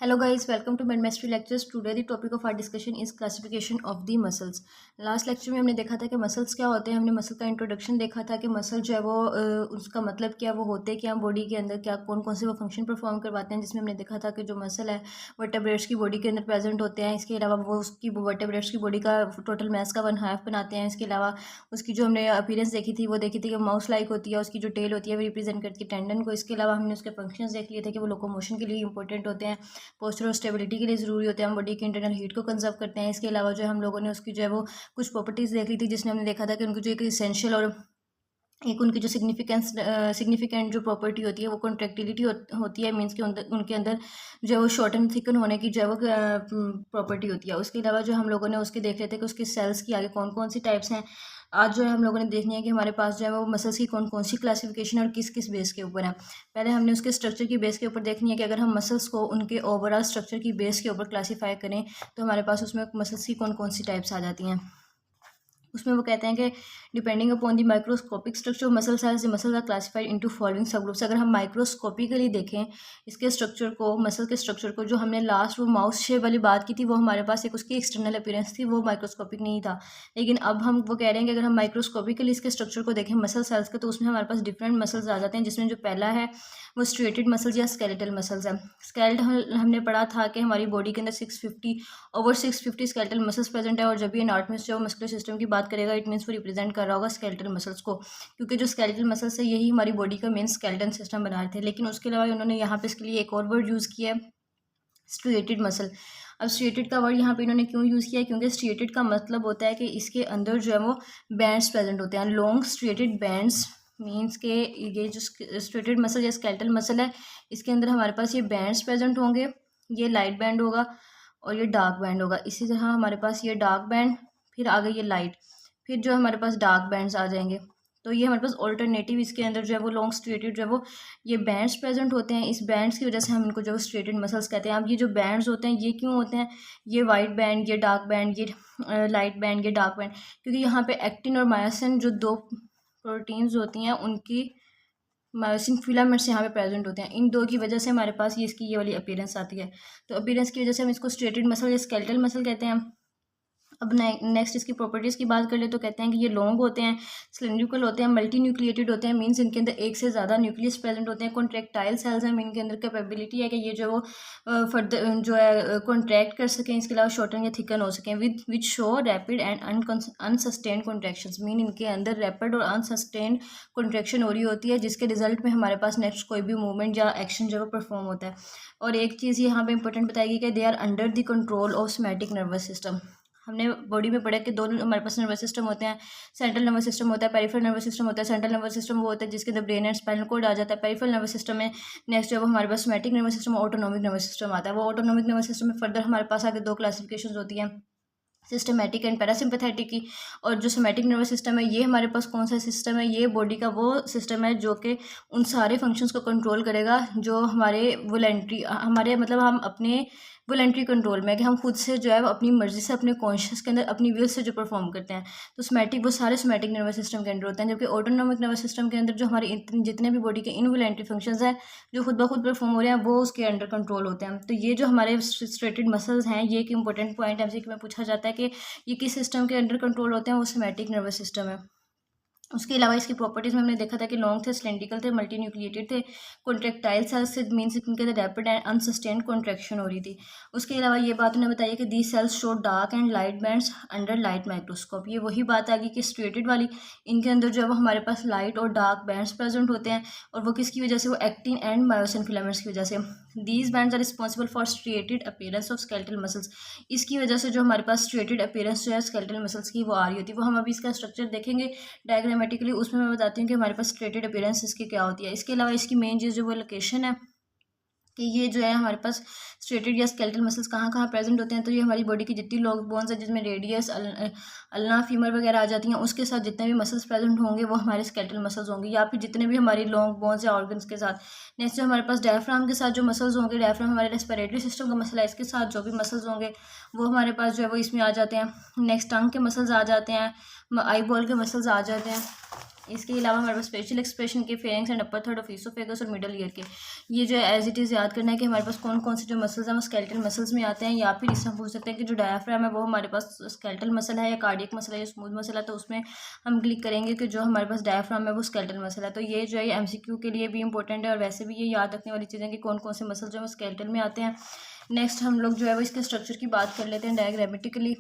Hello guys, welcome to Medmastery Lectures. Today the topic of our discussion is classification of the muscles. Last lecture में हमने देखा था कि muscles क्या होते हैं. हमने मसल का इंट्रोडक्शन देखा था कि मसल जो है वो उसका मतलब क्या, वो होते क्या बॉडी के अंदर, क्या कौन कौन से वो फंक्शन परफॉर्म करवाते हैं. जिसमें हमने देखा था कि जो मसल है वर्टेब्रेट्स की बॉडी के अंदर प्रेजेंट होते हैं. इसके अलावा वो उसकी वर्टेब्रेट्स की बॉडी का टोटल मास का 1/2 बनाते हैं. इसके अलावा उसकी जो हमने अपीयरेंस देखी थी वो देखी थी कि माउस लाइक होती है. उसकी जो टेल होती है वो रिप्रेजेंट करती है टेंडन को. इसके अलावा हमने उसके फंक्शंस देख लिए थे कि वो लोकोमोशन के लिए इंपॉर्टेंट होते हैं, पोस्चर और स्टेबिलिटी के लिए ज़रूरी होते हैं, हम बॉडी की इंटरनल हीट को कंजर्व करते हैं. इसके अलावा जो है हम लोगों ने उसकी जो है वो कुछ प्रॉपर्टीज़ देख ली थी, जिसमें हमने देखा था कि उनकी जो एक इसेंशियल और एक उनकी जो सिग्निफिकेंट जो प्रॉपर्टी होती है वो कॉन्ट्रैक्टिलिटी होती है. मीन्स के उनके अंदर जो है वो शॉर्टन थिकन होने की जो है वो प्रॉपर्टी होती है. उसके अलावा जो हम लोगों ने उसके देख लेते हैं कि उसकी सेल्स की आगे कौन कौन सी टाइप्स हैं. आज जो है हम लोगों ने देखनी है कि हमारे पास जो है वो मसल्स की कौन कौन सी क्लासिफिकेशन और किस किस बेस के ऊपर है. पहले हमने उसके स्ट्रक्चर की बेस के ऊपर देखनी है कि अगर हम मसल्स को उनके ओवरऑल स्ट्रक्चर की बेस के ऊपर क्लासीफाई करें तो हमारे पास उसमें मसल्स की कौन कौन सी टाइप्स आ जाती हैं. उसमें वो कहते हैं कि depending upon the microscopic structure of muscle cells the muscles are classified into following subgroups. अगर हम माइक्रोस्कोपिकली देखें इसके स्ट्रक्चर को, मसल के स्ट्रक्चर को, जो हमने लास्ट वो माउस शेप वाली बात की थी वो हमारे पास एक उसकी एक्सटर्नल अपीयरेंस थी, वो माइक्रोस्कोपिक नहीं था. लेकिन अब हम वो कह रहे हैं कि अगर हम माइक्रोस्कोपिकली इसके स्ट्रक्चर को देखें मसल सेल्स के, तो उसमें हमारे पास डिफरेंट मसल्स आ जाते हैं. जिसमें जो पहला है वो स्ट्रेटेड मसल्स या स्केलेटल मसल्स है. स्केलेटल हमने पढ़ा था कि हमारी बॉडी के अंदर 650 स्केलेटल मसल्स प्रेजेंट है. और जब भी एनाटॉमिस्ट जो मस्कुलर सिस्टम की बात करेगा इट मीन्स वो रिप्रेजेंट कर रहा होगा स्केलेटल मसल्स को, क्योंकि जो स्केलेटल मसल्स है यही हमारी बॉडी का मेन स्केलेटन सिस्टम बना रहे थे. लेकिन उसके अलावा उन्होंने यहाँ पे इसके लिए एक और वर्ड यूज़ किया है, स्ट्रिएटेड मसल. अब स्ट्रिएटेड का वर्ड यहाँ पे इन्होंने क्यों यूज़ किया है, क्योंकि स्ट्रिएटेड का मतलब होता है कि इसके अंदर जो है वो बैंड्स प्रेजेंट होते हैं, लॉन्ग स्ट्रिएटेड बैंड्स. मीन्स के ये जो स्ट्रिएटेड मसल या स्केलेटल मसल है इसके अंदर हमारे पास ये बैंड्स प्रेजेंट होंगे. ये लाइट बैंड होगा और ये डार्क बैंड होगा. इसी तरह हमारे पास ये डार्क बैंड, फिर आगे ये लाइट, फिर जो हमारे पास डार्क बैंड्स आ जाएंगे. तो ये हमारे पास ऑल्टरनेटिव इसके अंदर जो है वो लॉन्ग स्ट्रेटेड जो है वो ये बैंड्स प्रेजेंट होते हैं. इस बैंड्स की वजह से हम इनको जो स्ट्रेटेड मसल्स कहते हैं. अब ये जो बैंड्स होते हैं ये क्यों होते हैं, ये वाइट बैंड, ये डार्क बैंड, ये लाइट बैंड, ये डार्क बैंड, क्योंकि यहाँ पे एक्टिन और मायोसिन जो दो प्रोटीन्स होती हैं उनकी मायोसिन फिलामेंट्स यहाँ पे प्रेजेंट होते हैं. इन दो की वजह से हमारे पास ये इसकी ये वाली अपीयरेंस आती है. तो अपीयरेंस की वजह से हम इसको स्ट्रेटेड मसल या स्केलेटल मसल कहते हैं. अब नेक्स्ट इसकी प्रॉपर्टीज़ की बात कर ले तो कहते हैं कि ये लॉन्ग होते हैं, सिलिंड्रिकल होते हैं, मल्टी न्यूक्लिएटेड होते हैं. मीन्स इनके अंदर एक से ज़्यादा न्यूक्लियस प्रेजेंट होते हैं. कॉन्ट्रैक्टाइल सेल्स हैं, इनके अंदर कैपेबिलिटी है कि ये जो वो फर्दर जो है कॉन्ट्रैक्ट कर सकें. इसके अलावा शॉर्टन या थिकन हो सकें which show rapid and unsustained contractions. Mean इनके अंदर रैपिड और अनसस्टेन्ड कॉन्ट्रैक्शन हो रही होती है, जिसके रिजल्ट में हमारे पास नेक्स्ट कोई भी मूवमेंट या एक्शन जो है परफॉर्म होता है. और एक चीज़ यहाँ पे इंपॉर्टेंट बताएगी कि they are under the control of somatic nervous system. हमने बॉडी में पढ़ा कि दोनों हमारे पास नर्वस सिस्टम होते हैं. सेंट्रल नर्वस सिस्टम होता है, पेरिफेरल नर्वस सिस्टम होता है. सेंट्रल नर्वस सिस्टम वो होता है जिसके अंदर ब्रेन एंड स्पाइनल कॉर्ड आ जाता है. पेरिफेरल नर्वस सिस्टम में नेक्स्ट जो है वो हमारे पास somatic nervous system, autonomic nervous system आता है. वो ऑटोनॉमिक नर्वस सिस्टम में फर्दर हमारे पास आगे दो क्लासिफिकेशन होती हैं, सिस्टमैटिक एंड पैरासिम्पैथेटिक की. और जो सोमैटिक नर्वस सिस्टम है ये हमारे पास कौन सा सिस्टम है, ये बॉडी का वो सिस्टम है जो कि उन सारे फंक्शंस को कंट्रोल करेगा जो हमारे वॉलंटरी, हमारे मतलब हम अपने वॉलंटरी कंट्रोल में, कि हम खुद से जो है अपनी मर्जी से अपने कॉन्शियस के अंदर अपनी विल से जो परफॉर्म करते हैं. तो सोमैटिक वो सारे सोमैटिक नर्वस सिस्टम के अंदर होते हैं. जबकि ऑटोनॉमिक नर्वस सिस्टम के अंदर जो हमारे जितने भी बॉडी के इनवॉलंटरी फंक्शंस हैं जो खुद ब खुद परफॉर्म हो रहे हैं वो उसके अंडर कंट्रोल होते हैं. तो ये जो हमारे स्ट्रेटेड मसल्स हैं ये एक इंपॉर्टेंट पॉइंट एमसीक्यू में पूछा जाता है कि ये किस सिस्टम के अंडर कंट्रोल होते हैं, वो सोमैटिक नर्वस सिस्टम है. उसके अलावा इसकी प्रॉपर्टीज़ में हमने देखा था कि लॉन्ग थे, सिलेंड्रिकल थे, मल्टी न्यूक्लिएटेड थे, कॉन्ट्रैक्टाइल सेल्स से मीन्स इनके अंदर रैपिड एंड अनसस्टेन्ड कॉन्ट्रैक्शन हो रही थी. उसके अलावा ये बात उन्हें बताइए कि the cells show dark and light bands under light microscope. ये वही बात आ गई कि स्ट्रेटेड वाली, इनके अंदर जो है वो हमारे पास लाइट और डार्क बैंड्स प्रेजेंट होते हैं. और वो किसकी वजह से, वो एक्टिन एंड मायोसिन फिलामेंट्स की वजह से. These bands are responsible for striated appearance of skeletal muscles. इसकी वजह से जो हमारे पास स्ट्रेटेड अपीयरेंस जो है स्केलेटल मसल्स की वो आ रही होती है. वो हम अभी इसका स्ट्रक्चर देखेंगे डायग्रामेटिकली, उसमें मैं बताती हूँ कि हमारे पास स्ट्रेटेड अपीयरेंस इसकी क्या होती है. इसके अलावा इसकी मेन चीज़ जो वो लोकेशन है कि ये जो है हमारे पास स्ट्रेटेड या स्केलेटल मसल्स कहाँ कहाँ प्रेजेंट होते हैं. तो ये हमारी बॉडी की जितनी लॉन्ग बोन्स है जिसमें रेडियस, अल्ना, फीमर वगैरह आ जाती हैं, उसके साथ जितने भी मसल्स प्रेजेंट होंगे वो हमारे स्केलेटल मसल्स होंगे, या फिर जितने भी हमारी लॉन्ग बोन्स या ऑर्गन्स के साथ. नेक्स्ट जो हमारे पास डायफ्राम के साथ जो मसल्स होंगे, डायफ्राम हमारे रेस्पिरेटरी सिस्टम का मसल है, इसके साथ जो भी मसल्स होंगे वो हमारे पास जो है वो इसमें आ जाते हैं. नेक्स्ट टंग के मसल्स आ जाते हैं, आई बॉल के मसल्स आ जाते हैं. इसके अलावा हमारे पास स्पेशल एक्सप्रेशन के pharynx and upper third of oesophagus और मिडल ईयर के, ये जो है एज इट इज़ याद करना है कि हमारे पास कौन कौन से जो मसल्स हैं वो स्केलेटल मसल्स में आते हैं, या फिर इससे हम पूछ सकते हैं कि जो डायफ्राम है वो हमारे पास स्केलेटल मसल है या कार्डियक मसल है या स्मूथ मसल है। तो उसमें हम क्लिक करेंगे कि जो हमारे पास डायफ्राम है वो स्केलेटल मसल है। तो ये जो है एमसीक्यू के लिए भी इंपॉर्टेंट है और वैसे भी ये याद रखने वाली चीज़ें कि कौन कौन से मसल जो है वो स्केलेटल में आते हैं। नेक्स्ट हम लोग जो है वो इसके स्ट्रक्चर की बात कर लेते हैं डायग्रामेटिकली।